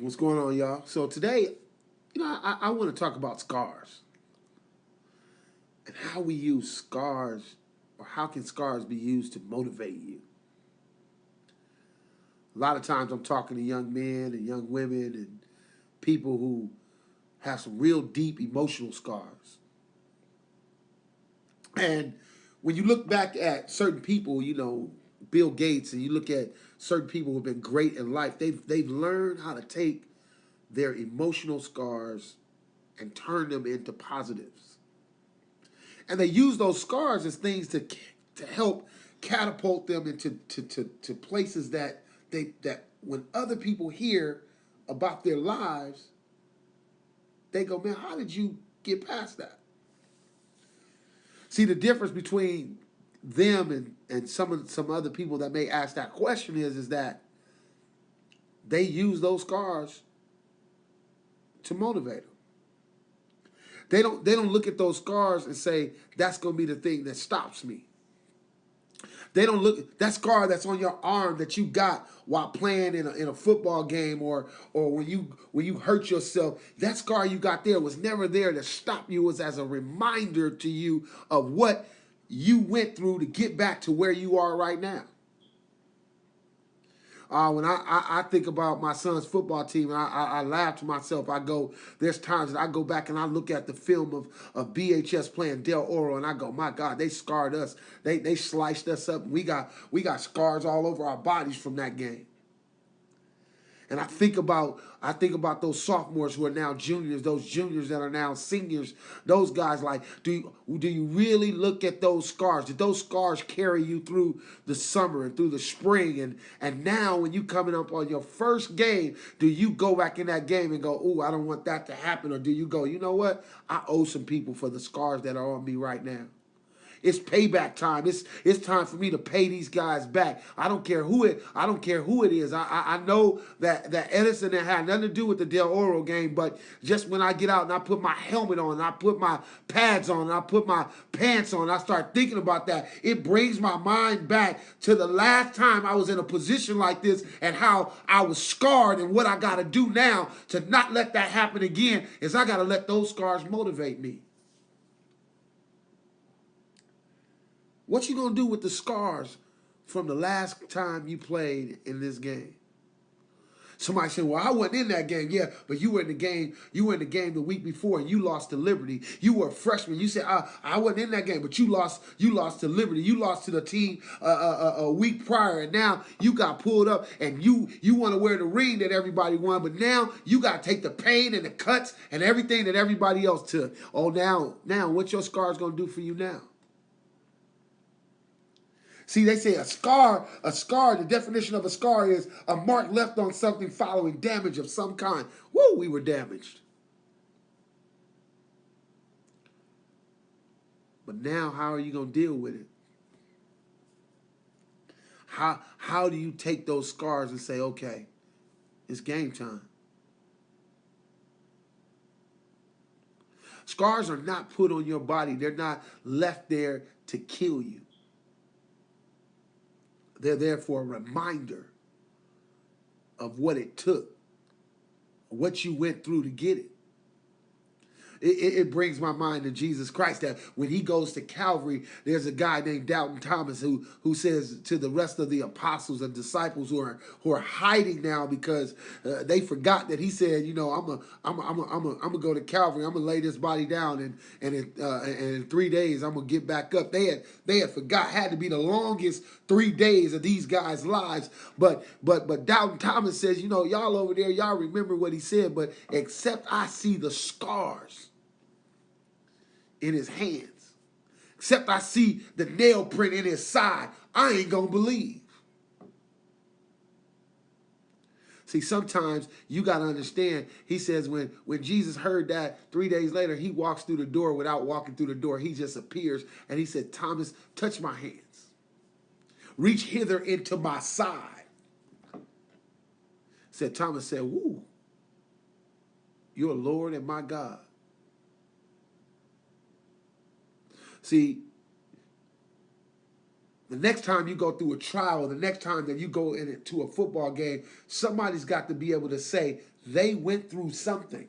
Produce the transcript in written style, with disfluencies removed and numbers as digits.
What's going on, y'all? So today, I want to talk about scars and how we use scars, or how can scars be used to motivate you. A lot of times I'm talking to young men and young women and people who have some real deep emotional scars. And when you look back at certain people, Bill Gates, and you look at certain people who've been great in life, they've learned how to take their emotional scars and turn them into positives. And they use those scars as things to help catapult them into to places that when other people hear about their lives, they go, man, how did you get past that? See, the difference between them and some other people that may ask that question is that they use those scars to motivate them. They don't look at those scars and say that's going to be the thing that stops me. They don't look that scar that's on your arm that you got while playing in a football game, or when you hurt yourself. That scar you got there was never there to stop you. It was as a reminder to you of what you went through to get back to where you are right now. When I think about my son's football team, I laugh to myself. There's times that I go back and I look at the film of BHS playing Del Oro, and I go, my God, they scarred us. They sliced us up. We got scars all over our bodies from that game. And I think about those sophomores who are now juniors, those juniors that are now seniors, those guys. Like, do you really look at those scars? Did those scars carry you through the summer and through the spring? And now when you coming up on your first game, do you go back in that game and go, ooh, I don't want that to happen? Or do you go, you know what? I owe some people for the scars that are on me right now. It's payback time. It's time for me to pay these guys back. I don't care who it is. I know that Edison had nothing to do with the Del Oro game, but just when I get out and I put my helmet on, and I put my pads on, and I put my pants on, I start thinking about that. It brings my mind back to the last time I was in a position like this and how I was scarred, and what I got to do now to not let that happen again is I got to let those scars motivate me. What you gonna do with the scars from the last time you played in this game? Somebody said, "Well, I wasn't in that game." Yeah, but you were in the game. You were in the game the week before, and you lost to Liberty. You were a freshman. You said, "I wasn't in that game," but you lost. You lost to Liberty. You lost to the team a week prior, and now you got pulled up, and you want to wear the ring that everybody won, but now you got to take the pain and the cuts and everything that everybody else took. Oh, now, what your scars gonna do for you now? See, they say a scar, the definition of a scar is a mark left on something following damage of some kind. Woo, we were damaged. But now, how are you going to deal with it? How do you take those scars and say, okay, it's game time? Scars are not put on your body. They're not left there to kill you. They're there for a reminder of what it took, what you went through to get it. It brings my mind to Jesus Christ, that when he goes to Calvary, there's a guy named Doubting Thomas who says to the rest of the apostles and disciples who are hiding now because they forgot that he said, I'm gonna go to Calvary, I'm gonna lay this body down, and in 3 days I'm gonna get back up. They had forgot. Had to be the longest 3 days of these guys' lives. But Doubting Thomas says, y'all over there, y'all remember what he said, but except I see the scars in his hands, except I see the nail print in his side, I ain't gonna believe. See, sometimes you got to understand, he says when Jesus heard that, 3 days later, he walks through the door without walking through the door. He just appears, and he said, Thomas, touch my hands. Reach hither into my side. Thomas said, woo, you're Lord and my God. See, The next time you go through a trial, the next time that you go into a football game, somebody's got to be able to say they went through something.